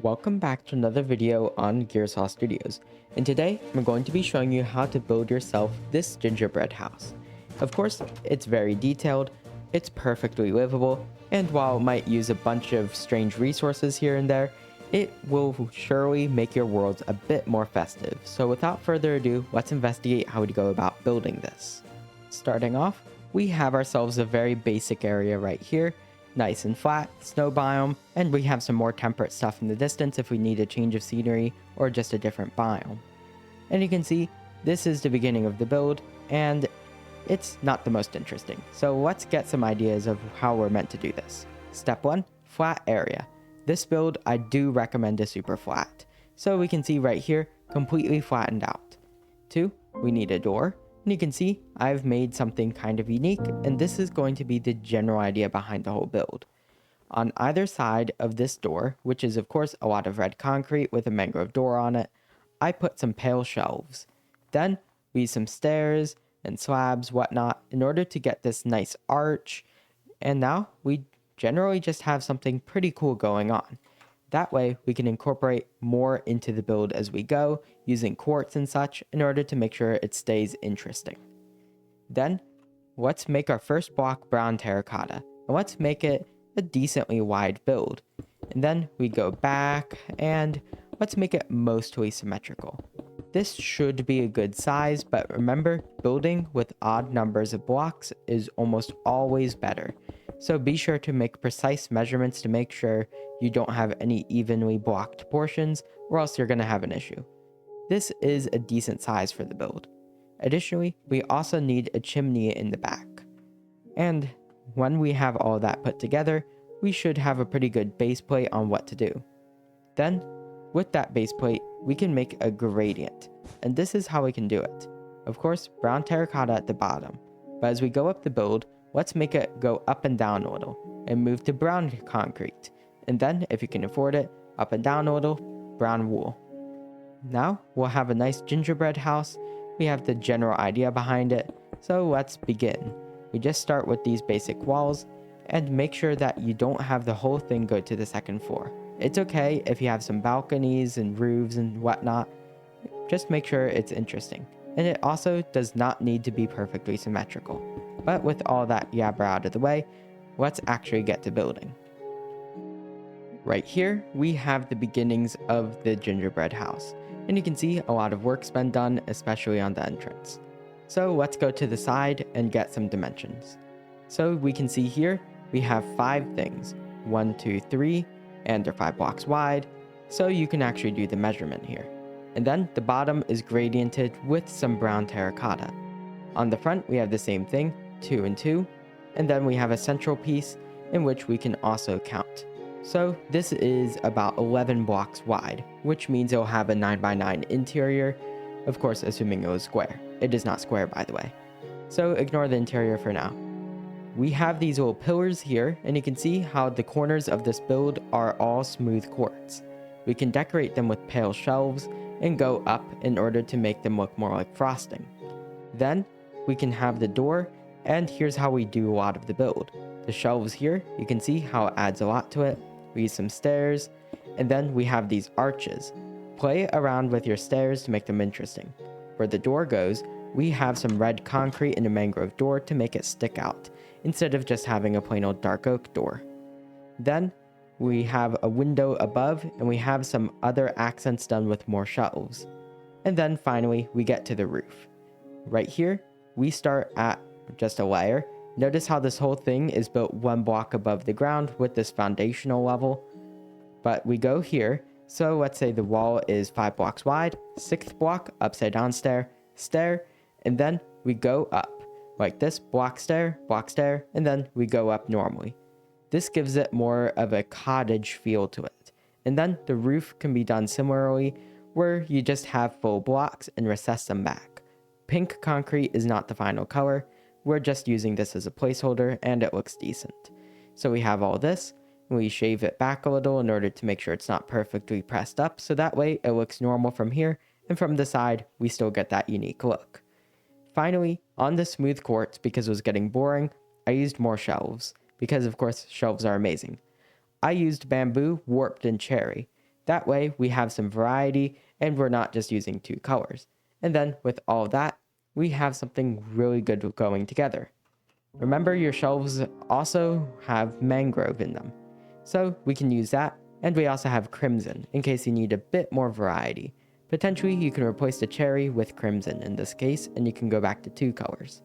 Welcome back to another video on Gearsaw Studios, and today I'm going to be showing you how to build yourself this gingerbread house. Of course, it's very detailed, it's perfectly livable, and while it might use a bunch of strange resources here and there, it will surely make your world a bit more festive. So without further ado, let's investigate how to go about building this. Starting off, we have ourselves a very basic area right here. Nice and flat, snow biome, and we have some more temperate stuff in the distance if we need a change of scenery or just a different biome. And you can see, this is the beginning of the build, and it's not the most interesting. So let's get some ideas of how we're meant to do this. Step 1, flat area. This build, I do recommend a super flat. So we can see right here, completely flattened out. 2, we need a door. And you can see I've made something kind of unique, and this is going to be the general idea behind the whole build. On either side of this door, which is of course a lot of red concrete with a mangrove door on it, I put some pale shelves. Then we use some stairs and slabs, whatnot, in order to get this nice arch, and now we generally just have something pretty cool going on. That way, we can incorporate more into the build as we go, using quartz and such, in order to make sure it stays interesting. Then, let's make our first block brown terracotta, and let's make it a decently wide build. And then we go back, and let's make it mostly symmetrical. This should be a good size, but remember, building with odd numbers of blocks is almost always better. So be sure to make precise measurements to make sure you don't have any evenly blocked portions, or else you're going to have an issue. This is a decent size for the build. Additionally, we also need a chimney in the back. And when we have all that put together, we should have a pretty good base plate on what to do. Then, with that base plate, we can make a gradient, and this is how we can do it. Of course, brown terracotta at the bottom, but as we go up the build, let's make it go up and down a little, and move to brown concrete, and then, if you can afford it, up and down a little, brown wool. Now, we'll have a nice gingerbread house. We have the general idea behind it, so let's begin. We just start with these basic walls, and make sure that you don't have the whole thing go to the second floor. It's okay if you have some balconies and roofs and whatnot, just make sure it's interesting. And it also does not need to be perfectly symmetrical. But with all that yabber out of the way, let's actually get to building. Right here, we have the beginnings of the gingerbread house. And you can see a lot of work's been done, especially on the entrance. So let's go to the side and get some dimensions. So we can see here, we have 5 things. 1, 2, 3, and they're 5 blocks wide. So you can actually do the measurement here. And then the bottom is gradiented with some brown terracotta. On the front, we have the same thing, 2 and 2, and then we have a central piece in which we can also count. So this is about 11 blocks wide, which means it'll have a 9x9 interior, of course assuming it was square. It is not square, by the way. So ignore the interior for now. We have these little pillars here, and you can see how the corners of this build are all smooth quartz. We can decorate them with pale shelves and go up in order to make them look more like frosting. Then we can have the door, and here's how we do a lot of the build. The shelves here, you can see how it adds a lot to it. We use some stairs, and then we have these arches. Play around with your stairs to make them interesting. Where the door goes, we have some red concrete and a mangrove door to make it stick out, instead of just having a plain old dark oak door. Then we have a window above, and we have some other accents done with more shelves. And then finally, we get to the roof. Right here, we start at just a layer. Notice how this whole thing is built 1 block above the ground with this foundational level. But we go here, so let's say the wall is 5 blocks wide, 6th block, upside down stair, stair, and then we go up. Like this, block stair, and then we go up normally. This gives it more of a cottage feel to it. And then the roof can be done similarly, where you just have full blocks and recess them back. Pink concrete is not the final color. We're just using this as a placeholder, and it looks decent. So we have all this, and we shave it back a little in order to make sure it's not perfectly pressed up, so that way it looks normal from here, and from the side, we still get that unique look. Finally, on the smooth quartz, because it was getting boring, I used more shelves, because of course shelves are amazing. I used bamboo, warped, and cherry. That way we have some variety and we're not just using two colors. And then with all that, we have something really good going together. Remember, your shelves also have mangrove in them, so we can use that. And we also have crimson in case you need a bit more variety. Potentially you can replace the cherry with crimson in this case, and you can go back to two colors.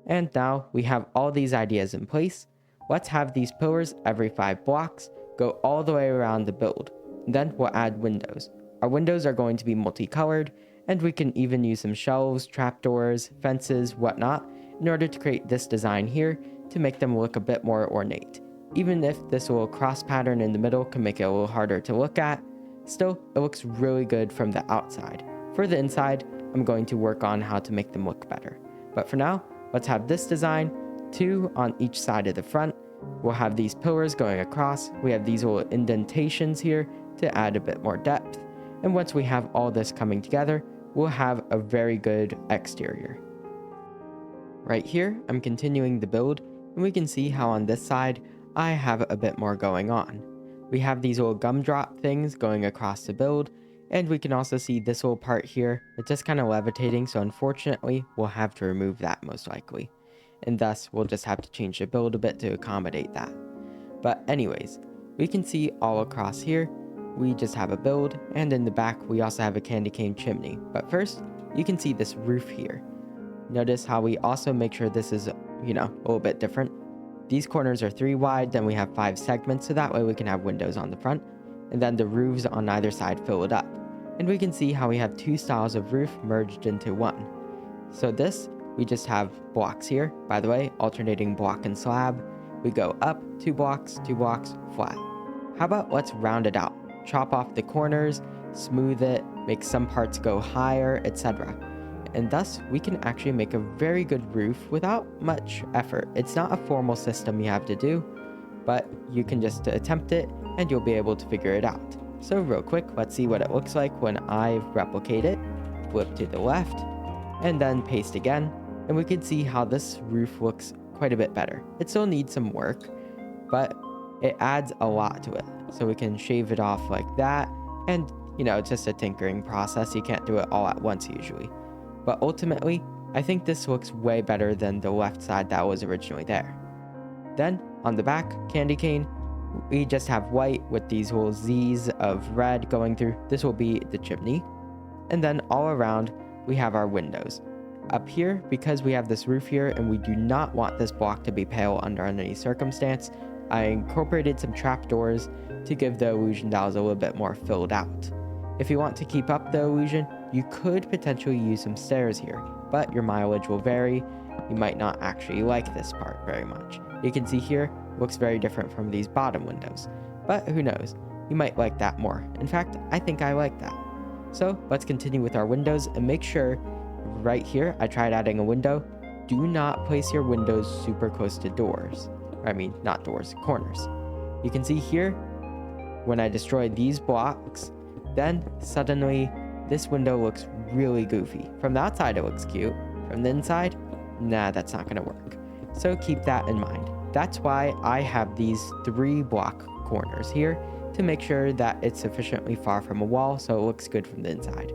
And now we have all these ideas in place. Let's have these pillars every 5 blocks go all the way around the build. Then we'll add windows. Our windows are going to be multicolored, and we can even use some shelves, trapdoors, fences, whatnot, in order to create this design here to make them look a bit more ornate. Even if this little cross pattern in the middle can make it a little harder to look at, still, it looks really good from the outside. For the inside, I'm going to work on how to make them look better. But for now, let's have this design, 2 on each side of the front. We'll have these pillars going across. We have these little indentations here to add a bit more depth. And once we have all this coming together, we'll have a very good exterior. Right here, I'm continuing the build, and we can see how on this side, I have a bit more going on. We have these little gumdrop things going across the build, and we can also see this little part here. It's just kind of levitating, so unfortunately, we'll have to remove that most likely. And thus, we'll just have to change the build a bit to accommodate that. But anyways, we can see all across here, we just have a build, and in the back, we also have a candy cane chimney. But first, you can see this roof here. Notice how we also make sure this is, a little bit different. These corners are 3 wide, then we have 5 segments, so that way we can have windows on the front, and then the roofs on either side fill it up. And we can see how we have 2 styles of roof merged into one. So this, we just have blocks here, by the way, alternating block and slab. We go up 2 blocks, flat. How about let's round it out, chop off the corners, smooth it, make some parts go higher, etc. And thus, we can actually make a very good roof without much effort. It's not a formal system you have to do, but you can just attempt it and you'll be able to figure it out. So real quick, let's see what it looks like when I replicate it. Flip to the left, and then paste again. And we can see how this roof looks quite a bit better. It still needs some work, but it adds a lot to it. So we can shave it off like that, and it's just a tinkering process. You can't do it all at once usually. But ultimately, I think this looks way better than the left side that was originally there. Then, on the back, candy cane, we just have white with these little Z's of red going through. This will be the chimney. And then all around, we have our windows. Up here, because we have this roof here and we do not want this block to be pale under any circumstance, I incorporated some trapdoors to give the illusion that was a little bit more filled out. If you want to keep up the illusion, you could potentially use some stairs here, but your mileage will vary. You might not actually like this part very much. You can see here, looks very different from these bottom windows, but who knows, you might like that more. In fact, I think I like that. So let's continue with our windows and make sure right here, I tried adding a window. Do not place your windows super close to doors. Not doors, corners. You can see here, when I destroy these blocks, then suddenly this window looks really goofy. From the outside, it looks cute. From the inside, nah, that's not gonna work. So keep that in mind. That's why I have these 3 block corners here to make sure that it's sufficiently far from a wall so it looks good from the inside.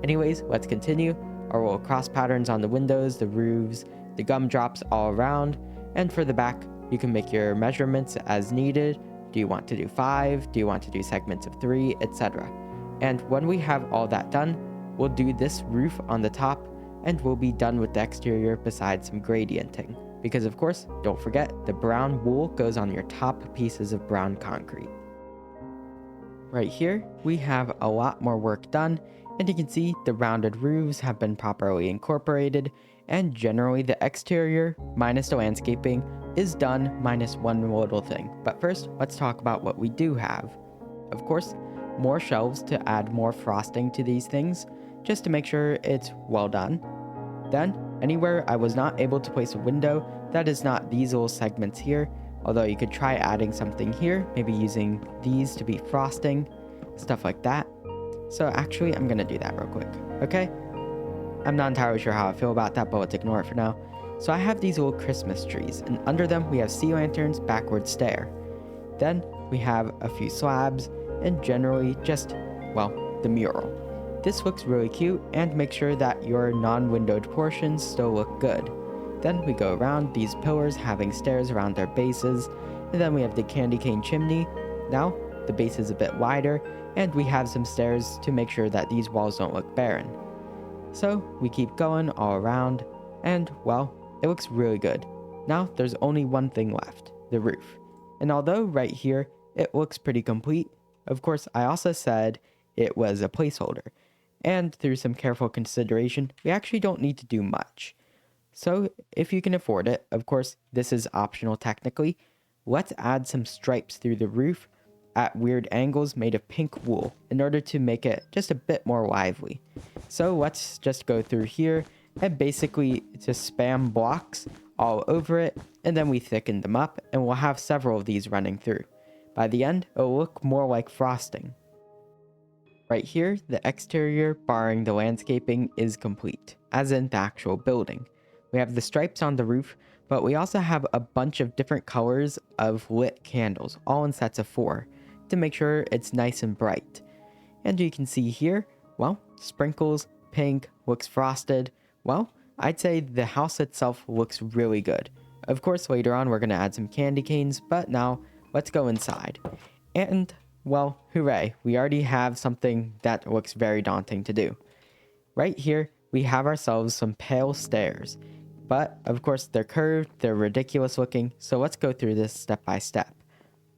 Anyways, let's continue. Our little cross patterns on the windows, the roofs, the gumdrops all around, and for the back, you can make your measurements as needed. Do you want to do 5? Do you want to do segments of 3, etc.? And when we have all that done, we'll do this roof on the top, and we'll be done with the exterior besides some gradienting. Because of course, don't forget, the brown wool goes on your top pieces of brown concrete. Right here, we have a lot more work done, and you can see the rounded roofs have been properly incorporated, and generally the exterior, minus the landscaping, is done minus one little thing. But first, let's talk about what we do have. Of course, more shelves to add more frosting to these things, just to make sure it's well done. Then, anywhere I was not able to place a window that is not these little segments here, although you could try adding something here, maybe using these to be frosting, stuff like that. So actually, I'm gonna do that real quick, okay? I'm not entirely sure how I feel about that, but let's ignore it for now. So I have these little Christmas trees, and under them we have sea lanterns, backward stair. Then we have a few slabs, and generally just, well, the mural. This looks really cute, and make sure that your non-windowed portions still look good. Then we go around these pillars having stairs around their bases, and then we have the candy cane chimney. Now, the base is a bit wider, and we have some stairs to make sure that these walls don't look barren. So, we keep going all around, and, well, it looks really good. Now, there's only one thing left, the roof. And although right here, it looks pretty complete, of course, I also said it was a placeholder. And through some careful consideration, we actually don't need to do much. So, if you can afford it, of course, this is optional technically, let's add some stripes through the roof at weird angles made of pink wool in order to make it just a bit more lively. So let's just go through here and basically just spam blocks all over it, and then we thicken them up, and we'll have several of these running through. By the end, it'll look more like frosting. Right here, the exterior, barring the landscaping, is complete, as in the actual building. We have the stripes on the roof, but we also have a bunch of different colors of lit candles, all in sets of 4, to make sure it's nice and bright. And you can see here, well, sprinkles, pink, looks frosted. Well, I'd say the house itself looks really good. Of course, later on we're going to add some candy canes, but now let's go inside. And, well, hooray, we already have something that looks very daunting to do. Right here, we have ourselves some pale stairs. But, of course, they're curved, they're ridiculous looking, so let's go through this step by step.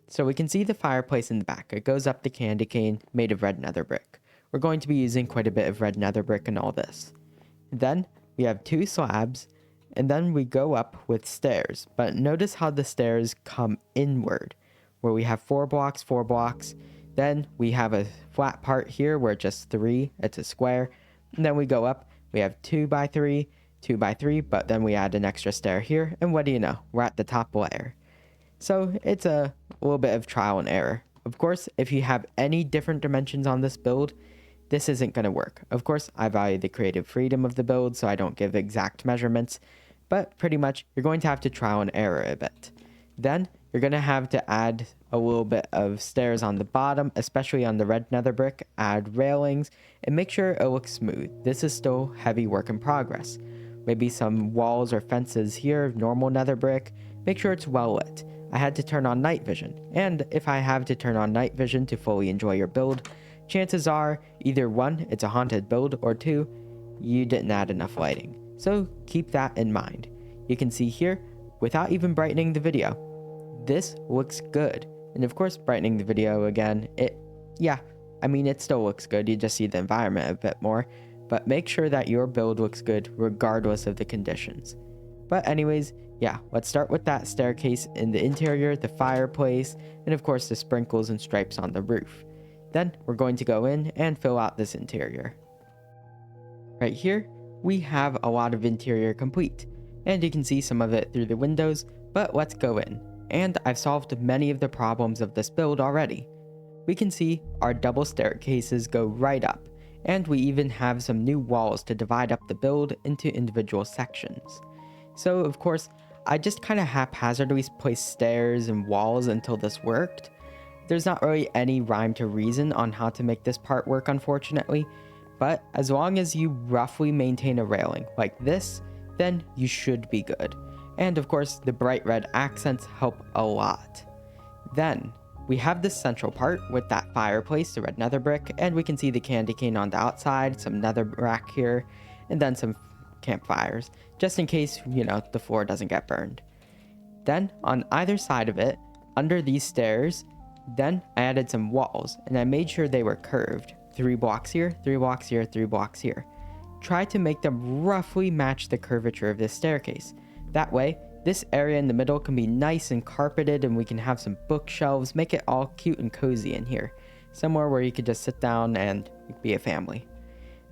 So we can see the fireplace in the back. It goes up the candy cane made of red nether brick. We're going to be using quite a bit of red nether brick in all this. Then we have 2 slabs, and then we go up with stairs. But notice how the stairs come inward, where we have 4 blocks, 4 blocks. Then we have a flat part here where it's just 3, it's a square. And then we go up, we have 2 by 3, 2 by 3, but then we add an extra stair here, and what do you know? We're at the top layer. So it's a little bit of trial and error. Of course, if you have any different dimensions on this build, this isn't going to work. Of course, I value the creative freedom of the build, so I don't give exact measurements, but pretty much you're going to have to trial and error a bit. Then you're going to have to add a little bit of stairs on the bottom, especially on the red nether brick, add railings, and make sure it looks smooth. This is still heavy work in progress. Maybe some walls or fences here, normal nether brick, make sure it's well lit. I had to turn on night vision, and if I have to turn on night vision to fully enjoy your build, chances are either 1, it's a haunted build, or 2, you didn't add enough lighting. So keep that in mind. You can see here, without even brightening the video, this looks good. And of course, brightening the video again, it still looks good. You just see the environment a bit more, but make sure that your build looks good regardless of the conditions. But anyways, yeah, let's start with that staircase in the interior, the fireplace, and of course the sprinkles and stripes on the roof. Then we're going to go in and fill out this interior. Right here, we have a lot of interior complete, and you can see some of it through the windows, but let's go in. And I've solved many of the problems of this build already. We can see our double staircases go right up, and we even have some new walls to divide up the build into individual sections. So of course, I just kind of haphazardly placed stairs and walls until this worked. There's not really any rhyme to reason on how to make this part work, unfortunately, but as long as you roughly maintain a railing like this, then you should be good. And of course, the bright red accents help a lot. Then, we have this central part with that fireplace, the red nether brick, and we can see the candy cane on the outside, some nether rack here, and then some campfires, just in case, the floor doesn't get burned. Then, on either side of it, under these stairs, then I added some walls, and I made sure they were curved. 3 blocks here, 3 blocks here, 3 blocks here. Try to make them roughly match the curvature of this staircase. That way, this area in the middle can be nice and carpeted, and we can have some bookshelves, make it all cute and cozy in here. Somewhere where you could just sit down and be a family.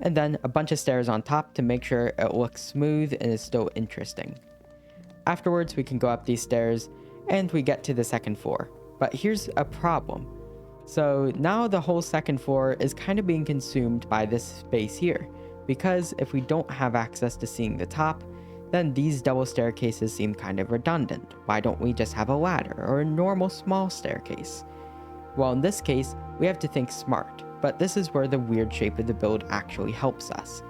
And then a bunch of stairs on top to make sure it looks smooth and is still interesting. Afterwards, we can go up these stairs and we get to the second floor. But here's a problem. So now the whole second floor is kind of being consumed by this space here, because if we don't have access to seeing the top, then these double staircases seem kind of redundant. Why don't we just have a ladder or a normal small staircase? Well, in this case, we have to think smart, but this is where the weird shape of the build actually helps us.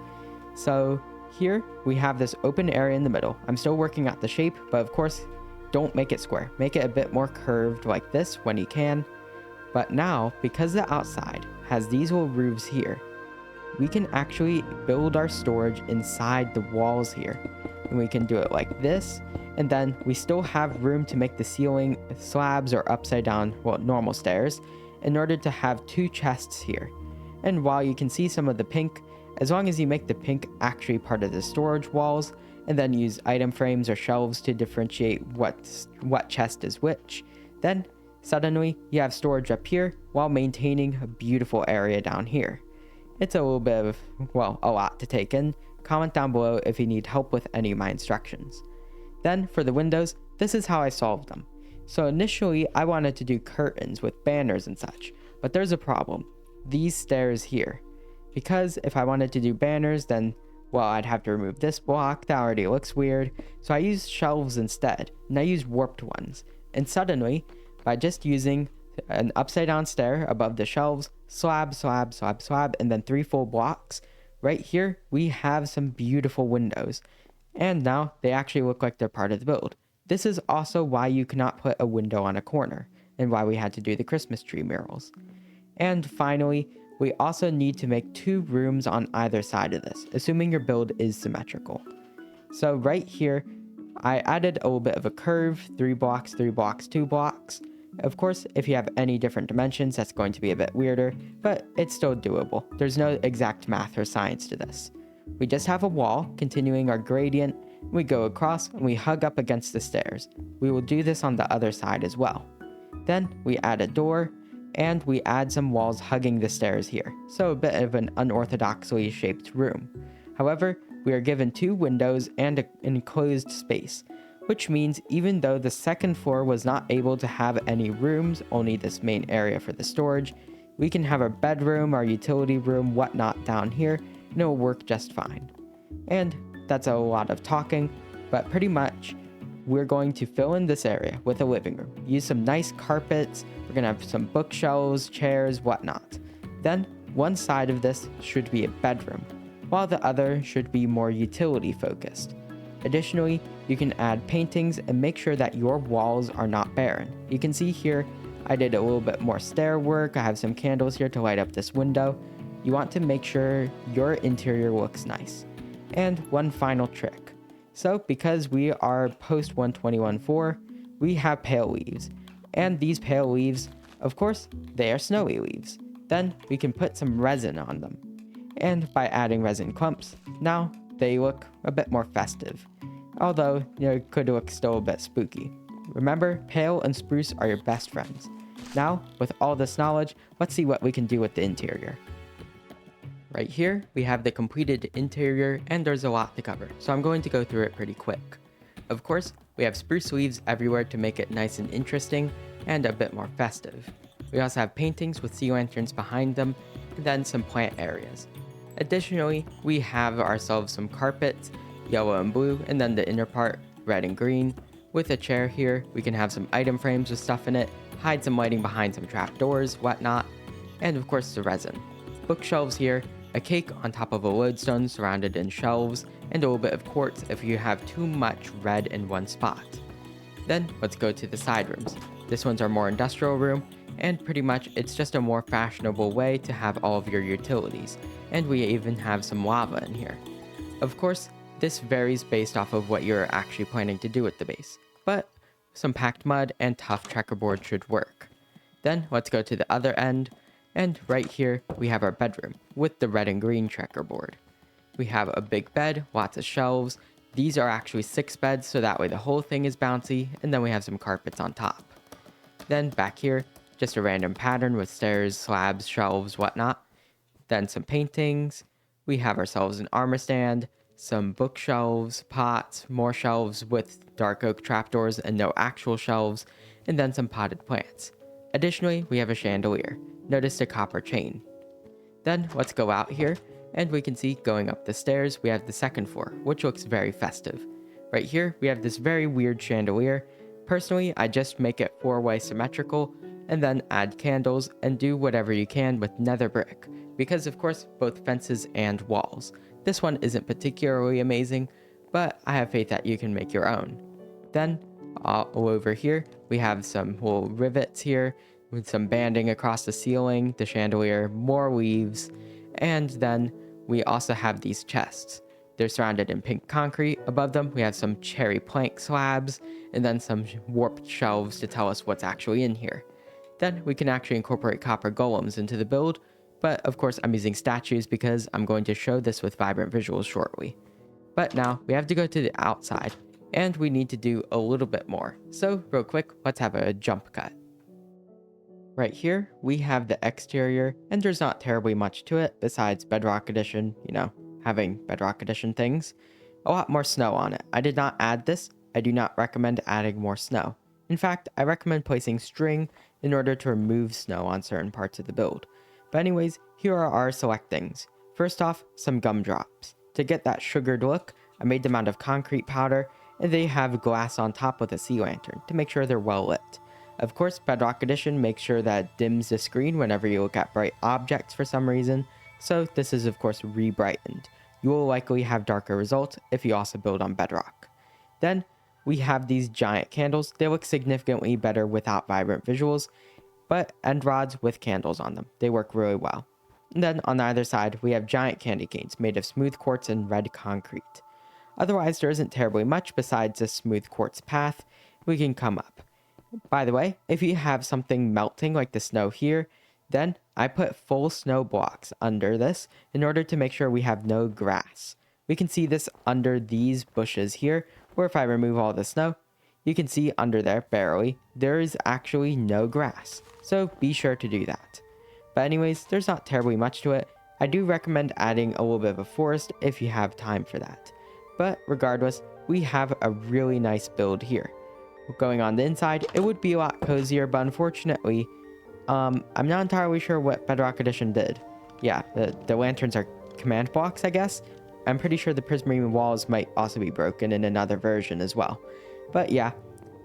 So here we have this open area in the middle. I'm still working out the shape, but of course, don't make it square. Make it a bit more curved like this when you can. But now, because the outside has these little roofs here, we can actually build our storage inside the walls here. And we can do it like this, and then we still have room to make the ceiling slabs or upside down, well, normal stairs, in order to have 2 chests here. And while you can see some of the pink, as long as you make the pink actually part of the storage walls, and then use item frames or shelves to differentiate what chest is which, then suddenly you have storage up here while maintaining a beautiful area down here. It's a little bit of, well, a lot to take in. Comment down below if you need help with any of my instructions. Then for the windows, this is how I solved them. So initially I wanted to do curtains with banners and such, but there's a problem. These stairs here. Because if I wanted to do banners, then, well, I'd have to remove this block that already looks weird. So I used shelves instead, and I used warped ones. And suddenly, by just using an upside down stair above the shelves, slab, slab, slab, slab, and then 3 full blocks, right here we have some beautiful windows. And now they actually look like they're part of the build. This is also why you cannot put a window on a corner, and why we had to do the Christmas tree murals. And finally, we also need to make 2 rooms on either side of this, assuming your build is symmetrical. So right here, I added a little bit of a curve, 3 blocks, 3 blocks, 2 blocks. Of course, if you have any different dimensions, that's going to be a bit weirder, but it's still doable. There's no exact math or science to this. We just have a wall, continuing our gradient, we go across and we hug up against the stairs. We will do this on the other side as well. Then we add a door, and we add some walls hugging the stairs here, so a bit of an unorthodoxly shaped room. However, we are given 2 windows and an enclosed space, which means even though the second floor was not able to have any rooms, only this main area for the storage, we can have our bedroom, our utility room, whatnot down here, and it will work just fine. And that's a lot of talking, but pretty much we're going to fill in this area with a living room. Use some nice carpets, we're gonna have some bookshelves, chairs, whatnot. Then one side of this should be a bedroom, while the other should be more utility focused. Additionally, you can add paintings and make sure that your walls are not barren. You can see here, I did a little bit more stair work. I have some candles here to light up this window. You want to make sure your interior looks nice. And one final trick. So because we are post 121.4, we have pale leaves. And these pale leaves, of course, they are snowy leaves. Then we can put some resin on them. And by adding resin clumps, now they look a bit more festive. Although, it could look still a bit spooky. Remember, pale and spruce are your best friends. Now, with all this knowledge, let's see what we can do with the interior. Right here, we have the completed interior, and there's a lot to cover, so I'm going to go through it pretty quick. Of course, we have spruce leaves everywhere to make it nice and interesting, and a bit more festive. We also have paintings with sea lanterns behind them, and then some plant areas. Additionally, we have ourselves some carpets, yellow and blue, and then the inner part, red and green. With a chair here, we can have some item frames with stuff in it, hide some lighting behind some trapdoors, whatnot, and of course the resin. Bookshelves here, a cake on top of a lodestone surrounded in shelves, and a little bit of quartz if you have too much red in one spot. Then let's go to the side rooms. This one's our more industrial room, and pretty much it's just a more fashionable way to have all of your utilities, and we even have some lava in here. Of course, this varies based off of what you're actually planning to do with the base, but some packed mud and tough checkerboard should work. Then let's go to the other end, and right here we have our bedroom with the red and green checkerboard. We have a big bed, lots of shelves. These are actually 6 beds, so that way the whole thing is bouncy, and then we have some carpets on top. Then back here, just a random pattern with stairs, slabs, shelves, whatnot. Then some paintings. We have ourselves an armor stand, some bookshelves, pots, more shelves with dark oak trapdoors and no actual shelves, and then some potted plants. Additionally, we have a chandelier. Notice the copper chain. Then let's go out here, and we can see going up the stairs, we have the second floor, which looks very festive. Right here, we have this very weird chandelier. Personally, I just make it 4-way symmetrical, and then add candles and do whatever you can with nether brick, because of course both fences and walls. This one isn't particularly amazing, but I have faith that you can make your own. Then all over here we have some little rivets here with some banding across the ceiling, the chandelier, more leaves, and then we also have these chests. They're surrounded in pink concrete. Above them we have some cherry plank slabs and then some warped shelves to tell us what's actually in here. Then we can actually incorporate copper golems into the build, but of course I'm using statues because I'm going to show this with vibrant visuals shortly. But now we have to go to the outside and we need to do a little bit more. So real quick, let's have a jump cut. Right here, we have the exterior, and there's not terribly much to it besides Bedrock Edition, having Bedrock Edition things. A lot more snow on it. I did not add this. I do not recommend adding more snow. In fact, I recommend placing string in order to remove snow on certain parts of the build. But anyways, here are our select things. First off, some gumdrops. To get that sugared look, I made them out of concrete powder, and they have glass on top with a sea lantern to make sure they're well lit. Of course, Bedrock Edition makes sure that it dims the screen whenever you look at bright objects for some reason, so this is of course re-brightened. You will likely have darker results if you also build on Bedrock. Then, we have these giant candles. They look significantly better without vibrant visuals, but end rods with candles on them. They work really well. And then on the other side, we have giant candy canes made of smooth quartz and red concrete. Otherwise, there isn't terribly much besides a smooth quartz path we can come up. By the way, if you have something melting like the snow here, then I put full snow blocks under this in order to make sure we have no grass. We can see this under these bushes here, where if I remove all the snow, you can see under there, barely, there is actually no grass. So be sure to do that. But anyways, there's not terribly much to it. I do recommend adding a little bit of a forest if you have time for that. But regardless, we have a really nice build here. Going on the inside, it would be a lot cozier, but unfortunately, I'm not entirely sure what Bedrock Edition did. Yeah, the lanterns are command blocks, I guess. I'm pretty sure the prismarine walls might also be broken in another version as well. But yeah,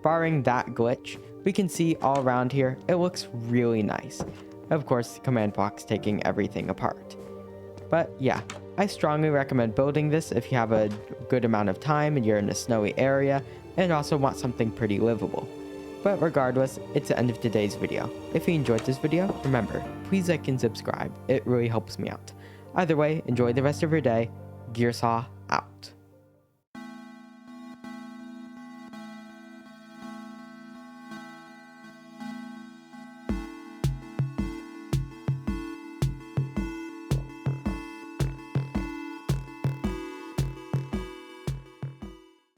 barring that glitch, we can see all around here, it looks really nice. Of course, command blocks taking everything apart. But yeah, I strongly recommend building this if you have a good amount of time and you're in a snowy area and also want something pretty livable. But regardless, it's the end of today's video. If you enjoyed this video, remember, please like and subscribe. It really helps me out. Either way, enjoy the rest of your day. Gearsaw out.